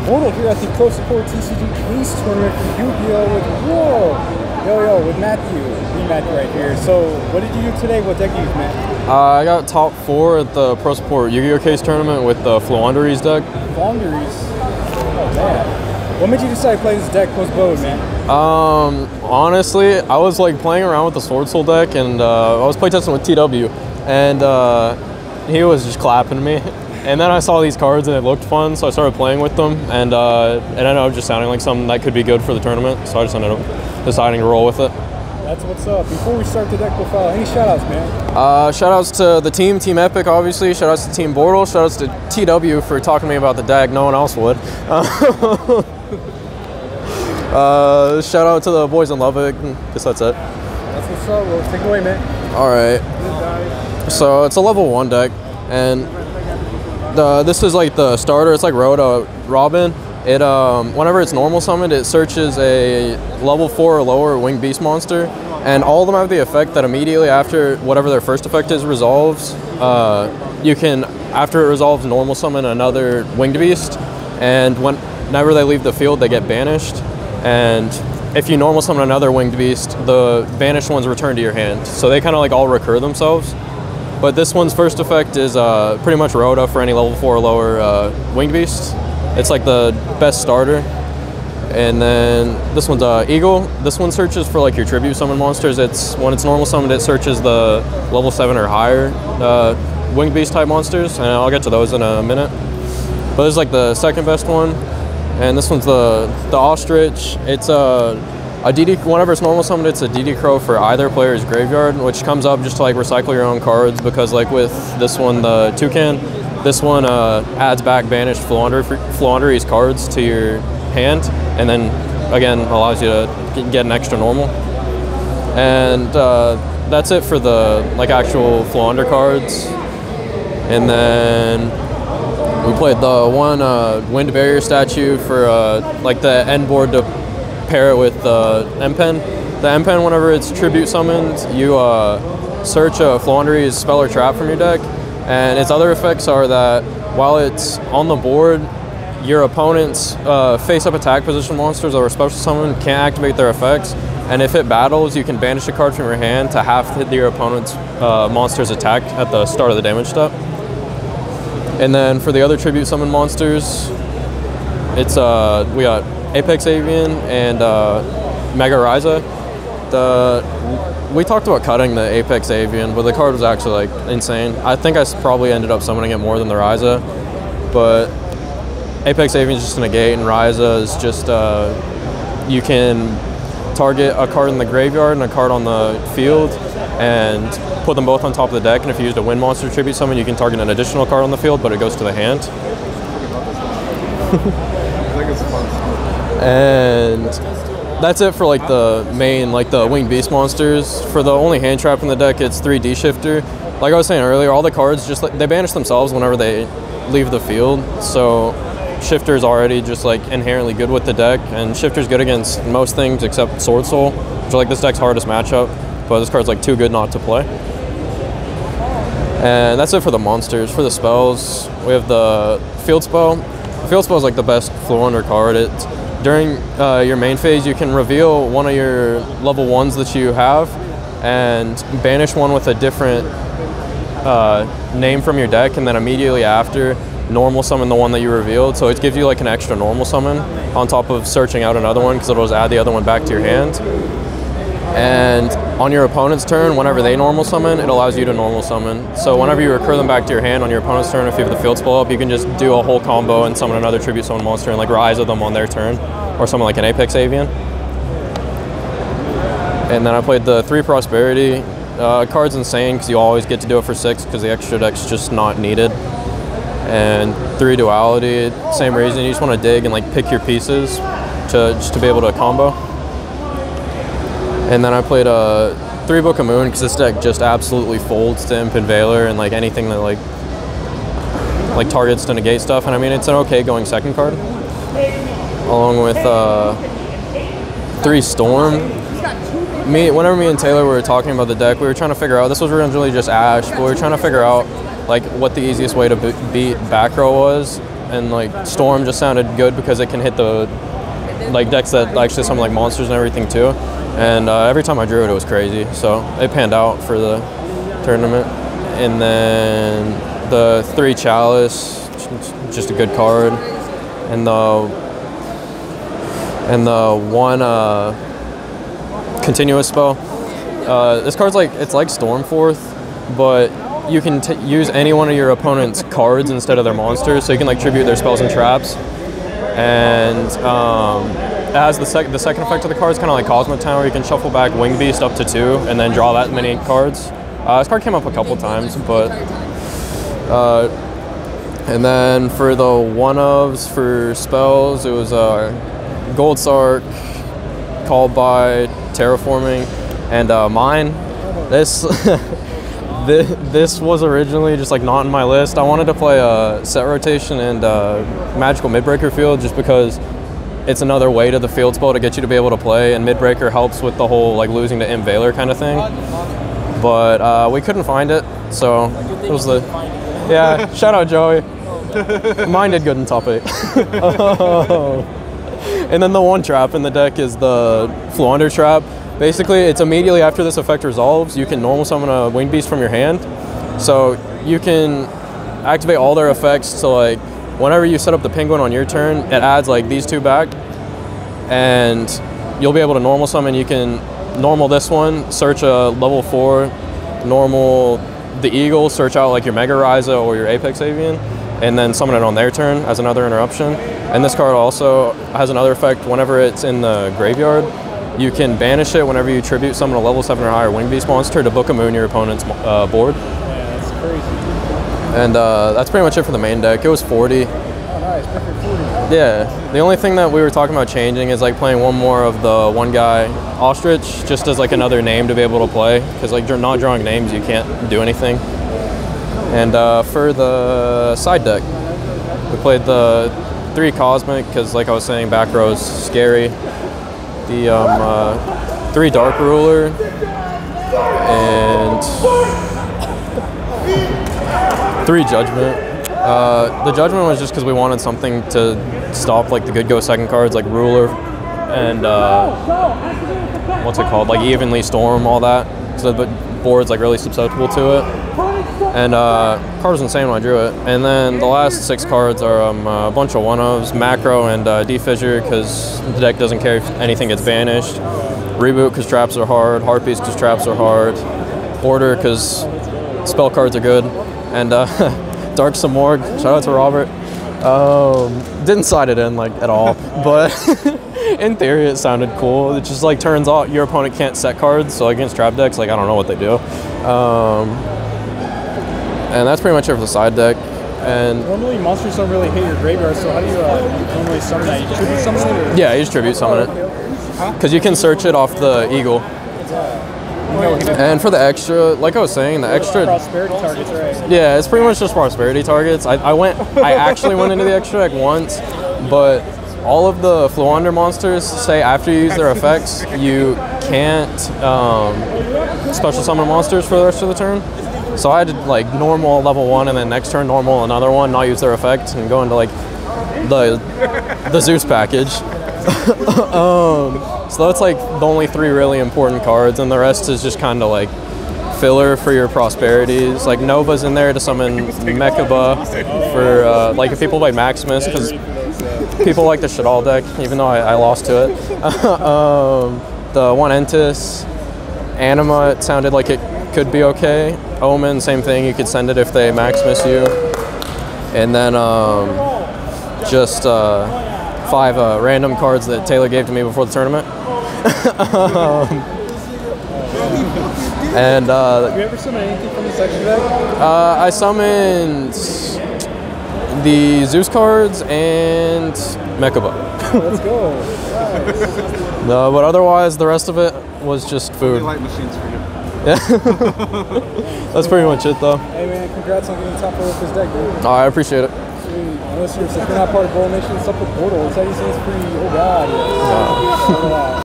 BORTLE here at the Pro Support TCG Case Tournament for Yu-Gi-Oh! With Matthew. Matthew right here. So, what did you do today? What deck did you use, Matt? I got top 4 at the Pro Support Yu-Gi-Oh! Case Tournament with the Floowandereeze deck. Floowandereeze? Oh, man. What made you decide to play this deck post BODE, man? Honestly, I was like playing around with the Sword Soul deck, and I was playtesting with TW, and he was just clapping me. And then I saw these cards and it looked fun, so I started playing with them, and it ended up just sounding like something that could be good for the tournament, so I just ended up deciding to roll with it. That's what's up. Before we start the deck profile, any shoutouts, man? Shoutouts to the Team Epic, obviously. Shoutouts to Team BORTLE. Shoutouts to TW for talking to me about the deck. No one else would. Shout out to the boys in Lubbock. Guess that's it. That's what's up. Well, take it away, man. All right. So it's a level 1 deck, and this is like the starter. It's like Robin. It whenever it's normal summoned, it searches a level 4 or lower winged beast monster, and all of them have the effect that immediately after whatever their first effect is resolves, you can, after it resolves, normal summon another winged beast, and whenever they leave the field, they get banished. And if you normal summon another winged beast, the banished ones return to your hand. So they kind of like all recur themselves. But this one's first effect is pretty much Rhoda for any level 4 or lower winged beast. It's like the best starter. And then this one's Eagle. This one searches for like your tribute summon monsters. When it's normal summoned, it searches the level 7 or higher winged beast type monsters, and I'll get to those in a minute. But this is like the second best one. And this one's the Ostrich. It's a DD, whenever it's normal summoned, it's a DD Crow for either player's graveyard, which comes up just to like recycle your own cards, because like with this one, the Toucan, this one adds back banished Floowandereeze cards to your hand, and then again allows you to get an extra normal. And that's it for the like actual Floowander cards. And then we played the one Wind Barrier statue for like the end board to pair it with the M-Pen. The M-Pen, whenever it's tribute summoned, you search a Floowandereeze spell or trap from your deck, and its other effects are that while it's on the board, your opponent's face-up attack position monsters or special summon can't activate their effects, and if it battles, you can banish a card from your hand to half hit your opponent's monster's attack at the start of the damage step. And then for the other tribute summon monsters, it's we got Apex Avian and Mega Ryza. We talked about cutting the Apex Avian, but the card was actually like insane. I think I probably ended up summoning it more than the Ryza, but Apex Avian is just a negate, and Ryza is just you can target a card in the graveyard and a card on the field and put them both on top of the deck, and if you used a wind monster tribute summon, you can target an additional card on the field, but it goes to the hand. And that's it for like the main, like the winged beast monsters. For the only hand trap in the deck, it's 3D Shifter. Like I was saying earlier, all the cards just like they banish themselves whenever they leave the field, so Shifter's already just like inherently good with the deck, and Shifter's good against most things except Sword Soul, which are like this deck's hardest matchup, but this card's like too good not to play. And that's it for the monsters. For the spells, we have the Field Spell. The Field Spell is like the best Floowander card. During your main phase, you can reveal one of your level 1s that you have and banish one with a different name from your deck, and then immediately after, normal summon the one that you revealed. So it gives you like an extra normal summon on top of searching out another one, because it'll just add the other one back to your hand. And on your opponent's turn, whenever they normal summon, it allows you to normal summon. So whenever you recur them back to your hand on your opponent's turn, if you have the Field Spell up, you can just do a whole combo and summon another tribute summon monster and like rise of them on their turn, or something like an Apex Avian. And then I played the 3 Prosperity. Card's insane because you always get to do it for 6 because the extra deck's just not needed. And 3 Duality, same reason, you just want to dig and like pick your pieces just to be able to combo. And then I played a 3 Book of Moon because this deck just absolutely folds to Imp and Veiler and like anything that like targets to negate stuff. And I mean, it's an okay going second card, along with 3 Storm. Whenever me and Taylor were talking about the deck, we were trying to figure out, this was originally just Ash, but we were trying to figure out like what the easiest way to beat back row was. and like Storm just sounded good because it can hit the like decks that actually summon like monsters and everything too. And every time I drew it, it was crazy. So it panned out for the tournament. And then the 3 Chalice, just a good card. And the 1 continuous spell. This card's like, it's like Stormforth, but you can use any one of your opponent's cards instead of their monsters, so you can like tribute their spells and traps. And it has the second effect of the card is kind of like Cosmo Tower. You can shuffle back Winged Beast up to 2 and then draw that many cards. This card came up a couple times, but and then for the 1-ofs for spells, it was Gold Sark, Called by, Terraforming, and mine. This was originally just like not in my list. I wanted to play Set Rotation and Magical Midbreaker Field just because it's another way to the field spell to get you to be able to play, and Midbreaker helps with the whole like losing to Imp Veiler kind of thing. But we couldn't find it, so it was the yeah. Shout out Joey. Mine did good in top 8. And then the 1 trap in the deck is the Floowandereeze trap. Basically, it's immediately after this effect resolves, you can normal summon a Winged Beast from your hand. So you can activate all their effects, so like whenever you set up the Penguin on your turn, it adds like these 2 back, and you'll be able to normal summon. You can normal this one, search a level 4, normal the Eagle, search out like your Mega Ryza or your Apex Avian, and then summon it on their turn as another interruption. And this card also has another effect whenever it's in the graveyard. You can banish it whenever you tribute summon a level 7 or higher Winged Beast monster to Book of Moon your opponent's board. Yeah, that's crazy. And that's pretty much it for the main deck. It was 40. Oh, nice. Perfect 40. Yeah. The only thing that we were talking about changing is like playing one more of the 1 guy Ostrich, just as like another name to be able to play. Because like not drawing names, you can't do anything. And for the side deck, we played the 3 Cosmic, because like I was saying, back row is scary. The 3 Dark Ruler, and 3 Judgment. The Judgment was just because we wanted something to stop like the good go second cards like Ruler and what's it called, like Evenly Storm, all that. So the board's like really susceptible to it. And card was insane when I drew it. And then the last 6 cards are a bunch of 1-ofs, Macro and Defissure, because the deck doesn't care if anything gets banished. Reboot because traps are hard. Heartbeats because traps are hard. Order because spell cards are good. And Dark Samorg, shout out to Robert. Didn't side it in like at all, but in theory it sounded cool. It just like turns out your opponent can't set cards, so against trap decks, like I don't know what they do. And that's pretty much it for the side deck. And normally monsters don't really hit your graveyard, so how do you normally summon that? You tribute summon it? Or? Yeah, you just tribute summon it. Because you can search it off the Eagle. And for the extra, like I was saying, the extra prosperity targets, right? Yeah, it's pretty much just prosperity targets. I actually went into the extra deck once, but all of the Floowandereeze monsters say after you use their effects, you can't special summon monsters for the rest of the turn. So I did like normal level 1 and then next turn normal another one, not use their effect, and go into like the Zeus package. So that's like the only 3 really important cards, and the rest is just kind of like filler for your prosperities. Like Nova's in there to summon Mechaba for like if people play Maximus, because people like the Shadal deck, even though I lost to it. The 1 Entis, Anima, it sounded like it could be okay. Omen, same thing, you could send it if they Maximus you. And then just 5 random cards that Taylor gave to me before the tournament. And you ever summon anything from this extra deck? I summoned the Zeus cards and Mechaba. Let's go. Nice. No, but otherwise the rest of it was just food. Light machines for you. Yeah. That's pretty much it though. Hey man, congrats on getting top 4 with this deck, dude. Oh, I appreciate it. Unless you're not part of BORTLENATION, subforbortle. It's how you say it's free. Oh god. Yeah.